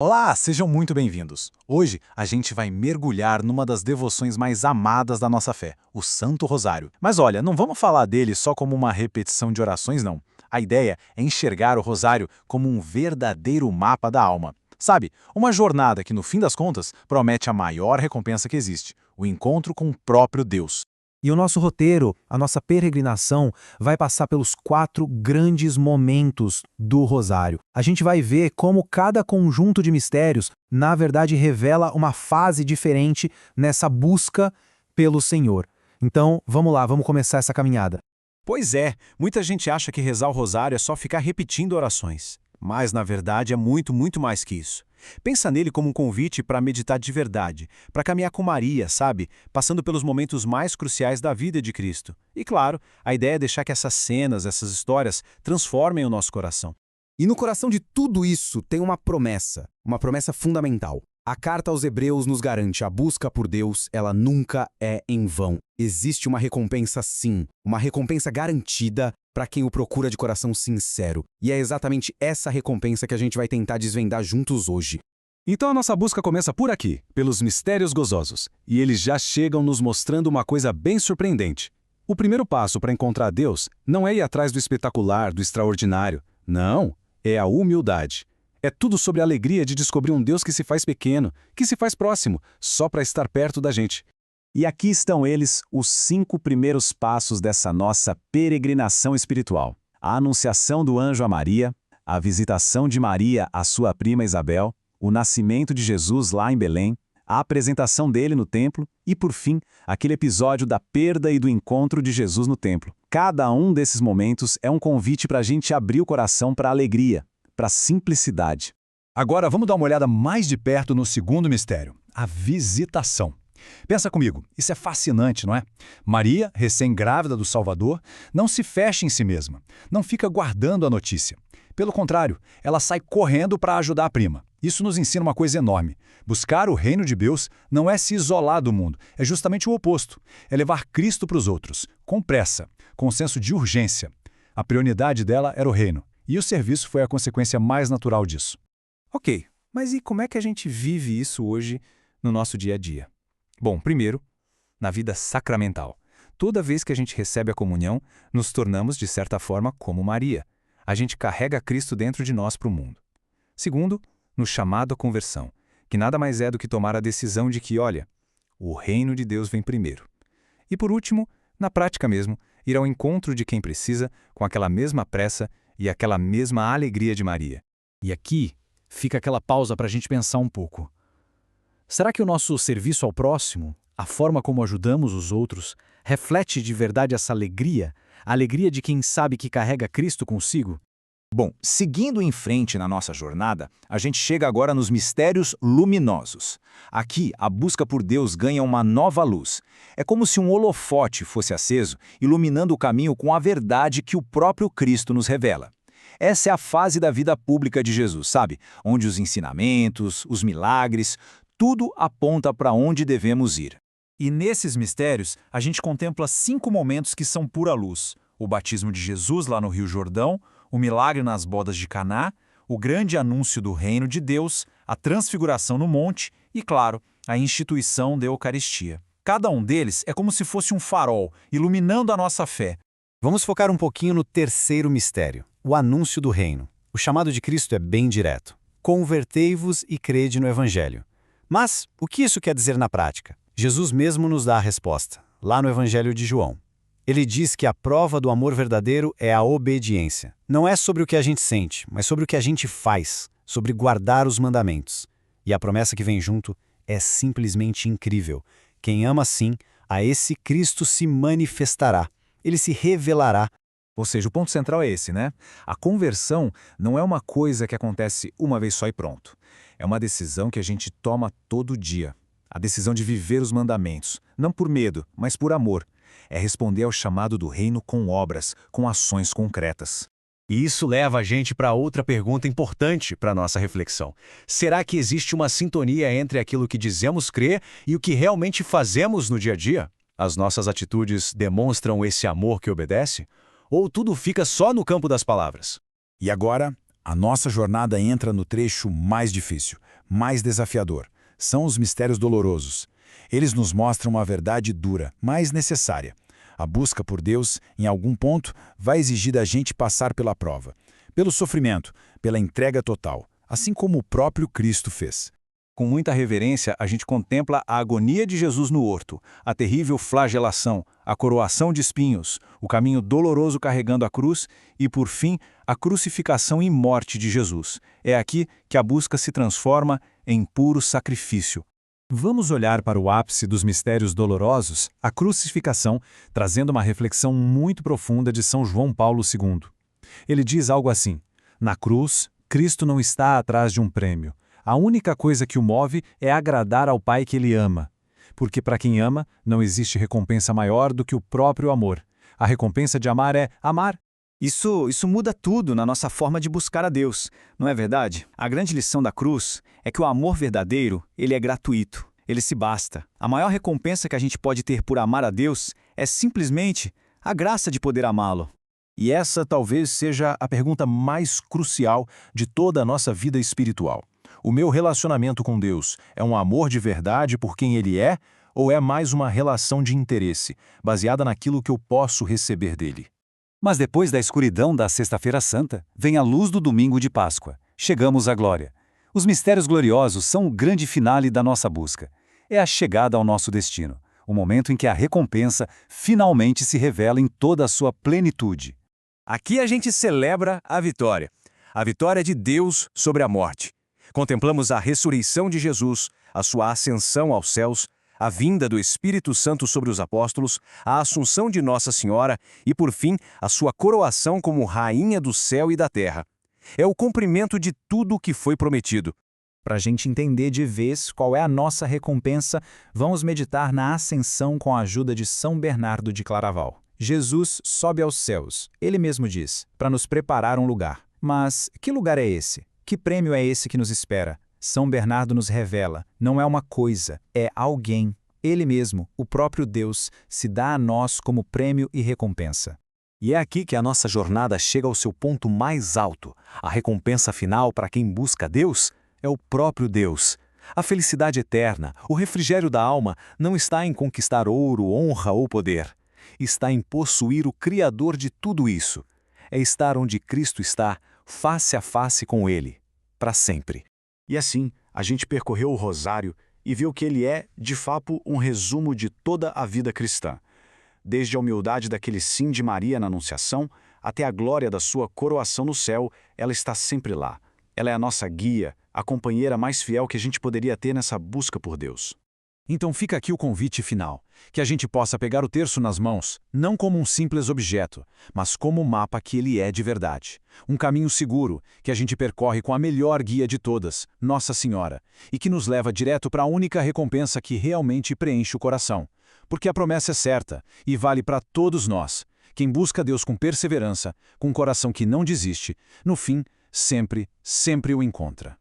Olá, sejam muito bem-vindos. Hoje a gente vai mergulhar numa das devoções mais amadas da nossa fé, o Santo Rosário. Mas olha, não vamos falar dele só como uma repetição de orações, não. A ideia é enxergar o Rosário como um verdadeiro mapa da alma. Sabe, uma jornada que no fim das contas promete a maior recompensa que existe, o encontro com o próprio Deus. E o nosso roteiro, a nossa peregrinação, vai passar pelos 4 grandes momentos do Rosário. A gente vai ver como cada conjunto de mistérios, na verdade, revela uma fase diferente nessa busca pelo Senhor. Então, vamos lá, vamos começar essa caminhada. Pois é, muita gente acha que rezar o rosário é só ficar repetindo orações. Mas, na verdade, é muito, muito mais que isso. Pensa nele como um convite para meditar de verdade, para caminhar com Maria, sabe? Passando pelos momentos mais cruciais da vida de Cristo. E, claro, a ideia é deixar que essas cenas, essas histórias, transformem o nosso coração. E no coração de tudo isso tem uma promessa fundamental. A carta aos Hebreus nos garante a busca por Deus, ela nunca é em vão. Existe uma recompensa sim, uma recompensa garantida para quem o procura de coração sincero. E é exatamente essa recompensa que a gente vai tentar desvendar juntos hoje. Então a nossa busca começa por aqui, pelos mistérios gozosos. E eles já chegam nos mostrando uma coisa bem surpreendente. O primeiro passo para encontrar Deus não é ir atrás do espetacular, do extraordinário. Não, é a humildade. É tudo sobre a alegria de descobrir um Deus que se faz pequeno, que se faz próximo, só para estar perto da gente. E aqui estão eles, os 5 primeiros passos dessa nossa peregrinação espiritual. A anunciação do anjo a Maria, a visitação de Maria à sua prima Isabel, o nascimento de Jesus lá em Belém, a apresentação dele no templo e, por fim, aquele episódio da perda e do encontro de Jesus no templo. Cada um desses momentos é um convite para a gente abrir o coração para a alegria, para a simplicidade. Agora vamos dar uma olhada mais de perto no segundo mistério, a visitação. Pensa comigo, isso é fascinante, não é? Maria, recém-grávida do Salvador, não se fecha em si mesma, não fica guardando a notícia. Pelo contrário, ela sai correndo para ajudar a prima. Isso nos ensina uma coisa enorme. Buscar o reino de Deus não é se isolar do mundo, é justamente o oposto. É levar Cristo para os outros, com pressa, com senso de urgência. A prioridade dela era o reino. E o serviço foi a consequência mais natural disso. Ok, mas e como é que a gente vive isso hoje no nosso dia a dia? Bom, primeiro, na vida sacramental. Toda vez que a gente recebe a comunhão, nos tornamos, de certa forma, como Maria. A gente carrega Cristo dentro de nós para o mundo. Segundo, no chamado à conversão, que nada mais é do que tomar a decisão de que, olha, o reino de Deus vem primeiro. E por último, na prática mesmo, ir ao encontro de quem precisa com aquela mesma pressa e aquela mesma alegria de Maria. E aqui fica aquela pausa para a gente pensar um pouco. Será que o nosso serviço ao próximo, a forma como ajudamos os outros, reflete de verdade essa alegria, a alegria de quem sabe que carrega Cristo consigo? Bom, seguindo em frente na nossa jornada, a gente chega agora nos mistérios luminosos. Aqui, a busca por Deus ganha uma nova luz. É como se um holofote fosse aceso, iluminando o caminho com a verdade que o próprio Cristo nos revela. Essa é a fase da vida pública de Jesus, sabe? Onde os ensinamentos, os milagres, tudo aponta para onde devemos ir. E nesses mistérios, a gente contempla 5 momentos que são pura luz. O batismo de Jesus lá no Rio Jordão, o milagre nas bodas de Caná, o grande anúncio do reino de Deus, a transfiguração no monte e, claro, a instituição da Eucaristia. Cada um deles é como se fosse um farol, iluminando a nossa fé. Vamos focar um pouquinho no terceiro mistério, o anúncio do reino. O chamado de Cristo é bem direto. Convertei-vos e crede no Evangelho. Mas o que isso quer dizer na prática? Jesus mesmo nos dá a resposta, lá no Evangelho de João. Ele diz que a prova do amor verdadeiro é a obediência. Não é sobre o que a gente sente, mas sobre o que a gente faz, sobre guardar os mandamentos. E a promessa que vem junto é simplesmente incrível. Quem ama assim, a esse Cristo se manifestará. Ele se revelará. Ou seja, o ponto central é esse, né? A conversão não é uma coisa que acontece uma vez só e pronto. É uma decisão que a gente toma todo dia. A decisão de viver os mandamentos, não por medo, mas por amor. É responder ao chamado do reino com obras, com ações concretas. E isso leva a gente para outra pergunta importante para a nossa reflexão. Será que existe uma sintonia entre aquilo que dizemos crer e o que realmente fazemos no dia a dia? As nossas atitudes demonstram esse amor que obedece? Ou tudo fica só no campo das palavras? E agora, a nossa jornada entra no trecho mais difícil. mais desafiador. São os mistérios dolorosos. Eles nos mostram uma verdade dura, mas necessária. A busca por Deus, em algum ponto, vai exigir da gente passar pela prova, pelo sofrimento, pela entrega total, assim como o próprio Cristo fez. Com muita reverência, a gente contempla a agonia de Jesus no horto, a terrível flagelação, a coroação de espinhos, o caminho doloroso carregando a cruz e, por fim, a crucificação e morte de Jesus. É aqui que a busca se transforma em puro sacrifício. Vamos olhar para o ápice dos mistérios dolorosos, a crucificação, trazendo uma reflexão muito profunda de São João Paulo II. Ele diz algo assim: na cruz, Cristo não está atrás de um prêmio. A única coisa que o move é agradar ao Pai que ele ama. Porque para quem ama, não existe recompensa maior do que o próprio amor. A recompensa de amar é amar. Isso muda tudo na nossa forma de buscar a Deus, não é verdade? A grande lição da cruz é que o amor verdadeiro, ele é gratuito, ele se basta. A maior recompensa que a gente pode ter por amar a Deus é simplesmente a graça de poder amá-lo. E essa talvez seja a pergunta mais crucial de toda a nossa vida espiritual. O meu relacionamento com Deus é um amor de verdade por quem Ele é, ou é mais uma relação de interesse, baseada naquilo que eu posso receber dele? Mas depois da escuridão da Sexta-feira Santa, vem a luz do domingo de Páscoa. Chegamos à glória. Os mistérios gloriosos são o grande finale da nossa busca. É a chegada ao nosso destino, o momento em que a recompensa finalmente se revela em toda a sua plenitude. Aqui a gente celebra a vitória de Deus sobre a morte. Contemplamos a ressurreição de Jesus, a sua ascensão aos céus, a vinda do Espírito Santo sobre os apóstolos, a assunção de Nossa Senhora e, por fim, a sua coroação como Rainha do céu e da terra. É o cumprimento de tudo o que foi prometido. Para a gente entender de vez qual é a nossa recompensa, vamos meditar na ascensão com a ajuda de São Bernardo de Claraval. Jesus sobe aos céus, ele mesmo diz, para nos preparar um lugar. Mas que lugar é esse? Que prêmio é esse que nos espera? São Bernardo nos revela, não é uma coisa, é alguém. Ele mesmo, o próprio Deus, se dá a nós como prêmio e recompensa. E é aqui que a nossa jornada chega ao seu ponto mais alto. A recompensa final para quem busca Deus é o próprio Deus. A felicidade eterna, o refrigério da alma, não está em conquistar ouro, honra ou poder. Está em possuir o Criador de tudo isso. É estar onde Cristo está, face a face com Ele, para sempre. E assim, a gente percorreu o Rosário e viu que ele é, de fato, um resumo de toda a vida cristã. Desde a humildade daquele sim de Maria na Anunciação, até a glória da sua coroação no céu, ela está sempre lá. Ela é a nossa guia, a companheira mais fiel que a gente poderia ter nessa busca por Deus. Então fica aqui o convite final, que a gente possa pegar o terço nas mãos, não como um simples objeto, mas como o mapa que ele é de verdade. Um caminho seguro, que a gente percorre com a melhor guia de todas, Nossa Senhora, e que nos leva direto para a única recompensa que realmente preenche o coração. Porque a promessa é certa e vale para todos nós. Quem busca Deus com perseverança, com um coração que não desiste, no fim, sempre o encontra.